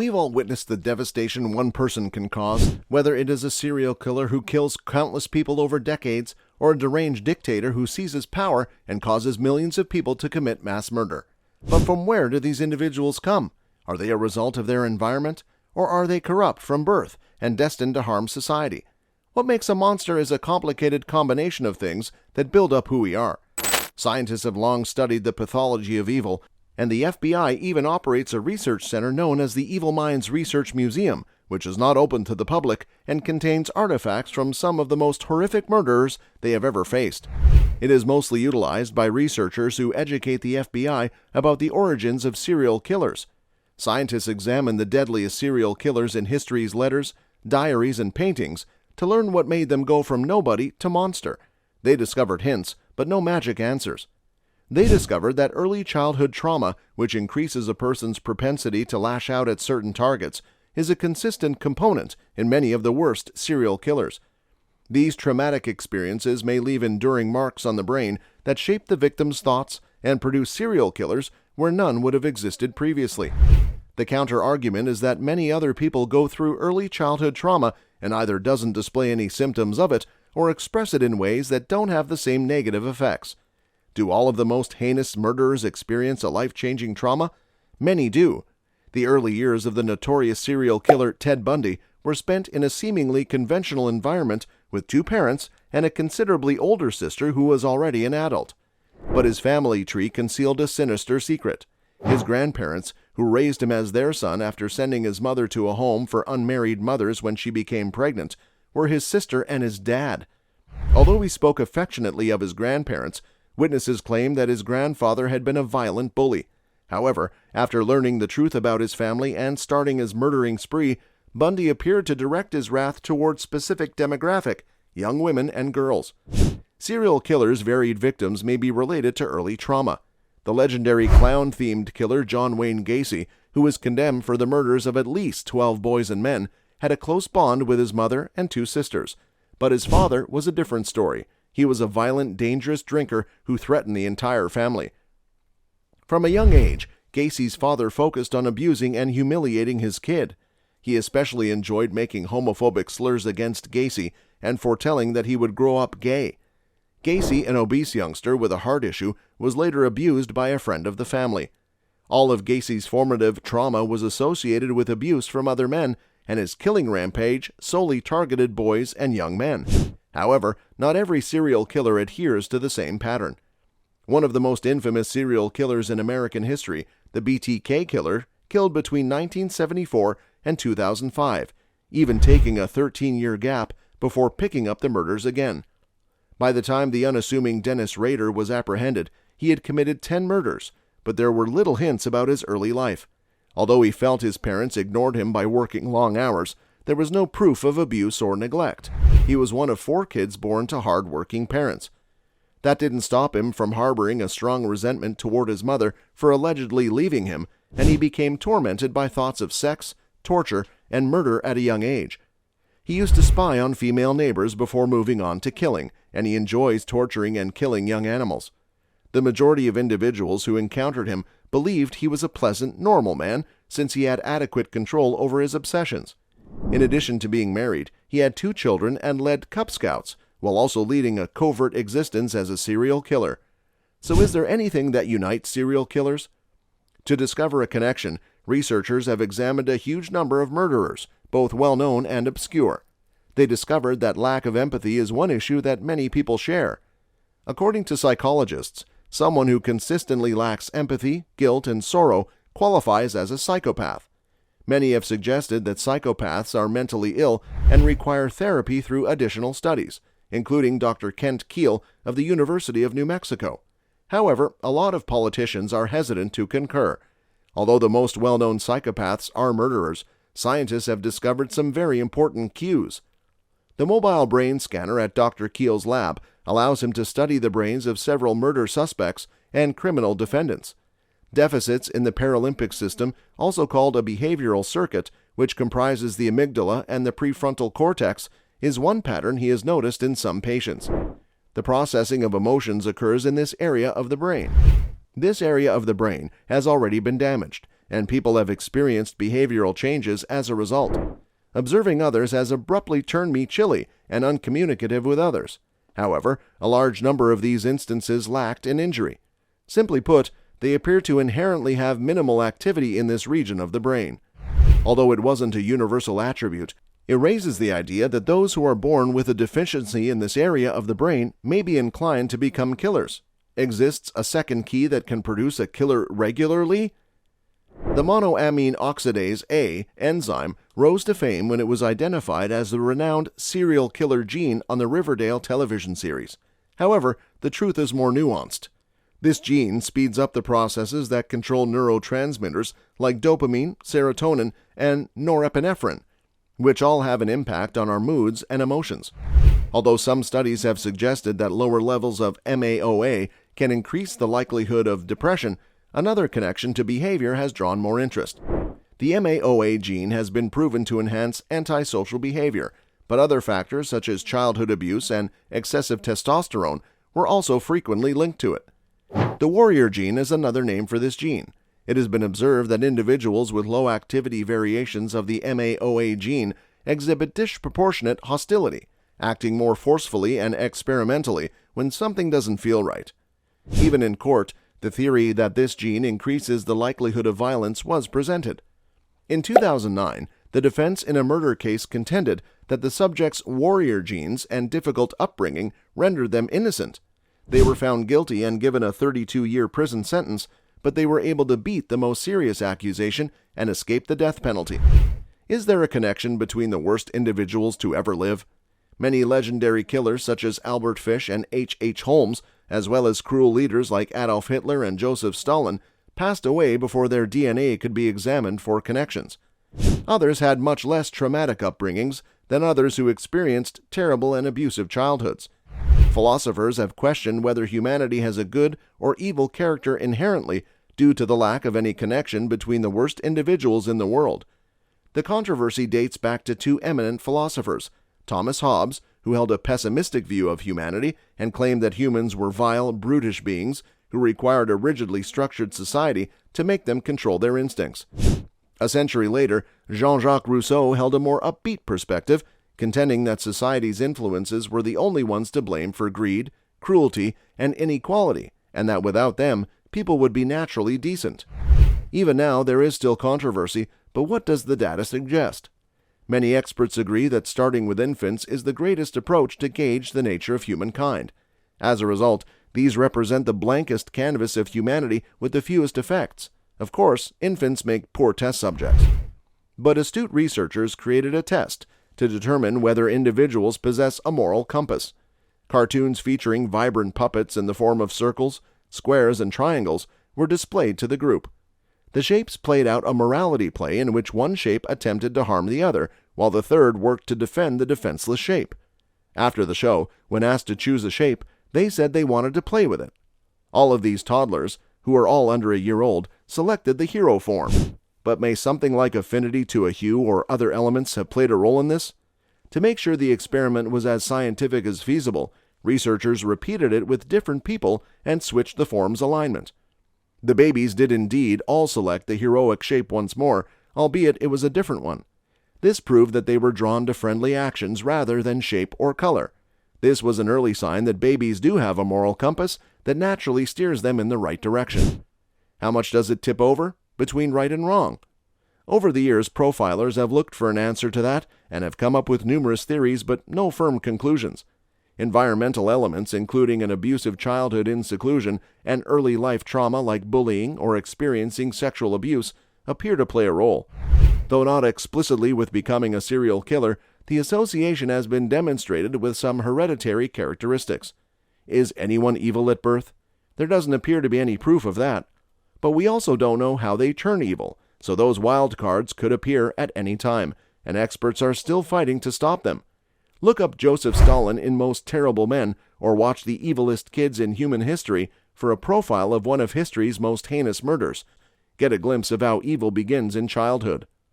We've all witnessed the devastation one person can cause, whether it is a serial killer who kills countless people over decades, or a deranged dictator who seizes power and causes millions of people to commit mass murder. But from where do these individuals come? Are they a result of their environment, or are they corrupt from birth and destined to harm society? What makes a monster is a complicated combination of things that build up who we are. Scientists have long studied the pathology of evil, and the FBI even operates a research center known as the Evil Minds Research Museum, which is not open to the public and contains artifacts from some of the most horrific murderers they have ever faced. It is mostly utilized by researchers who educate the FBI about the origins of serial killers. Scientists examine the deadliest serial killers in history's letters, diaries, and paintings to learn what made them go from nobody to monster. They discovered hints, but no magic answers. They discovered that early childhood trauma, which increases a person's propensity to lash out at certain targets, is a consistent component in many of the worst serial killers. These traumatic experiences may leave enduring marks on the brain that shape the victim's thoughts and produce serial killers where none would have existed previously. The counter-argument is that many other people go through early childhood trauma and either doesn't display any symptoms of it or express it in ways that don't have the same negative effects. Do all of the most heinous murderers experience a life-changing trauma? Many do. The early years of the notorious serial killer Ted Bundy were spent in a seemingly conventional environment with two parents and a considerably older sister who was already an adult. But his family tree concealed a sinister secret. His grandparents, who raised him as their son after sending his mother to a home for unmarried mothers when she became pregnant, were his sister and his dad. Although he spoke affectionately of his grandparents, witnesses claim that his grandfather had been a violent bully. However, after learning the truth about his family and starting his murdering spree, Bundy appeared to direct his wrath towards specific demographic, young women and girls. Serial killers' varied victims may be related to early trauma. The legendary clown-themed killer John Wayne Gacy, who was condemned for the murders of at least 12 boys and men, had a close bond with his mother and two sisters. But his father was a different story. He was a violent, dangerous drinker who threatened the entire family. From a young age, Gacy's father focused on abusing and humiliating his kid. He especially enjoyed making homophobic slurs against Gacy and foretelling that he would grow up gay. Gacy, an obese youngster with a heart issue, was later abused by a friend of the family. All of Gacy's formative trauma was associated with abuse from other men, and his killing rampage solely targeted boys and young men. However, not every serial killer adheres to the same pattern. One of the most infamous serial killers in American history, the BTK killer, killed between 1974 and 2005, even taking a 13-year gap before picking up the murders again. By the time the unassuming Dennis Rader was apprehended, he had committed 10 murders, but there were little hints about his early life. Although he felt his parents ignored him by working long hours, there was no proof of abuse or neglect. He was one of 4 kids born to hard-working parents. That didn't stop him from harboring a strong resentment toward his mother for allegedly leaving him, and he became tormented by thoughts of sex, torture, and murder at a young age. He used to spy on female neighbors before moving on to killing, and he enjoys torturing and killing young animals. The majority of individuals who encountered him believed he was a pleasant, normal man since he had adequate control over his obsessions. In addition to being married, he had 2 children and led Cub Scouts, while also leading a covert existence as a serial killer. So is there anything that unites serial killers? To discover a connection, researchers have examined a huge number of murderers, both well-known and obscure. They discovered that lack of empathy is one issue that many people share. According to psychologists, someone who consistently lacks empathy, guilt, and sorrow qualifies as a psychopath. Many have suggested that psychopaths are mentally ill and require therapy through additional studies, including Dr. Kent Keel of the University of New Mexico. However, a lot of politicians are hesitant to concur. Although the most well-known psychopaths are murderers, scientists have discovered some very important cues. The mobile brain scanner at Dr. Keel's lab allows him to study the brains of several murder suspects and criminal defendants. Deficits in the Paralympic system, also called a behavioral circuit, which comprises the amygdala and the prefrontal cortex, is one pattern he has noticed in some patients. The processing of emotions occurs in this area of the brain. This area of the brain has already been damaged, and people have experienced behavioral changes as a result. Observing others has abruptly turned me chilly and uncommunicative with others. However, a large number of these instances lacked in injury. Simply put, they appear to inherently have minimal activity in this region of the brain. Although it wasn't a universal attribute, it raises the idea that those who are born with a deficiency in this area of the brain may be inclined to become killers. Exists a second key that can produce a killer regularly? The monoamine oxidase A enzyme rose to fame when it was identified as the renowned serial killer gene on the Riverdale television series. However, the truth is more nuanced. This gene speeds up the processes that control neurotransmitters like dopamine, serotonin, and norepinephrine, which all have an impact on our moods and emotions. Although some studies have suggested that lower levels of MAOA can increase the likelihood of depression, another connection to behavior has drawn more interest. The MAOA gene has been proven to enhance antisocial behavior, but other factors such as childhood abuse and excessive testosterone were also frequently linked to it. The warrior gene is another name for this gene. It has been observed that individuals with low activity variations of the MAOA gene exhibit disproportionate hostility, acting more forcefully and experimentally when something doesn't feel right. Even in court, the theory that this gene increases the likelihood of violence was presented. In 2009, the defense in a murder case contended that the subject's warrior genes and difficult upbringing rendered them innocent. They were found guilty and given a 32-year prison sentence, but they were able to beat the most serious accusation and escape the death penalty. Is there a connection between the worst individuals to ever live? Many legendary killers such as Albert Fish and H.H. Holmes, as well as cruel leaders like Adolf Hitler and Joseph Stalin, passed away before their DNA could be examined for connections. Others had much less traumatic upbringings than others who experienced terrible and abusive childhoods. Philosophers have questioned whether humanity has a good or evil character inherently due to the lack of any connection between the worst individuals in the world. The controversy dates back to two eminent philosophers, Thomas Hobbes, who held a pessimistic view of humanity and claimed that humans were vile, brutish beings who required a rigidly structured society to make them control their instincts. A century later, Jean-Hacques Rousseau held a more upbeat perspective, contending that society's influences were the only ones to blame for greed, cruelty, and inequality, and that without them, people would be naturally decent. Even now, there is still controversy, but what does the data suggest? Many experts agree that starting with infants is the greatest approach to gauge the nature of humankind. As a result, these represent the blankest canvas of humanity with the fewest effects. Of course, infants make poor test subjects. But astute researchers created a test to determine whether individuals possess a moral compass. Cartoons featuring vibrant puppets in the form of circles, squares, and triangles were displayed to the group. The shapes played out a morality play in which one shape attempted to harm the other, while the third worked to defend the defenseless shape. After the show, when asked to choose a shape, they said they wanted to play with it. All of these toddlers, who are all under a year old, selected the hero form. But may something like affinity to a hue or other elements have played a role in this? To make sure the experiment was as scientific as feasible, researchers repeated it with different people and switched the form's alignment. The babies did indeed all select the heroic shape once more, albeit it was a different one. This proved that they were drawn to friendly actions rather than shape or color. This was an early sign that babies do have a moral compass that naturally steers them in the right direction. How much does it tip over between right and wrong? Over the years, profilers have looked for an answer to that and have come up with numerous theories but no firm conclusions. Environmental elements, including an abusive childhood in seclusion and early life trauma like bullying or experiencing sexual abuse, appear to play a role. Though not explicitly with becoming a serial killer, the association has been demonstrated with some hereditary characteristics. Is anyone evil at birth? There doesn't appear to be any proof of that. But we also don't know how they turn evil, so those wild cards could appear at any time, and experts are still fighting to stop them. Look up Joseph Stalin in Most Terrible Men, or watch The Evilest Kids in Human History for a profile of one of history's most heinous murders. Get a glimpse of how evil begins in childhood.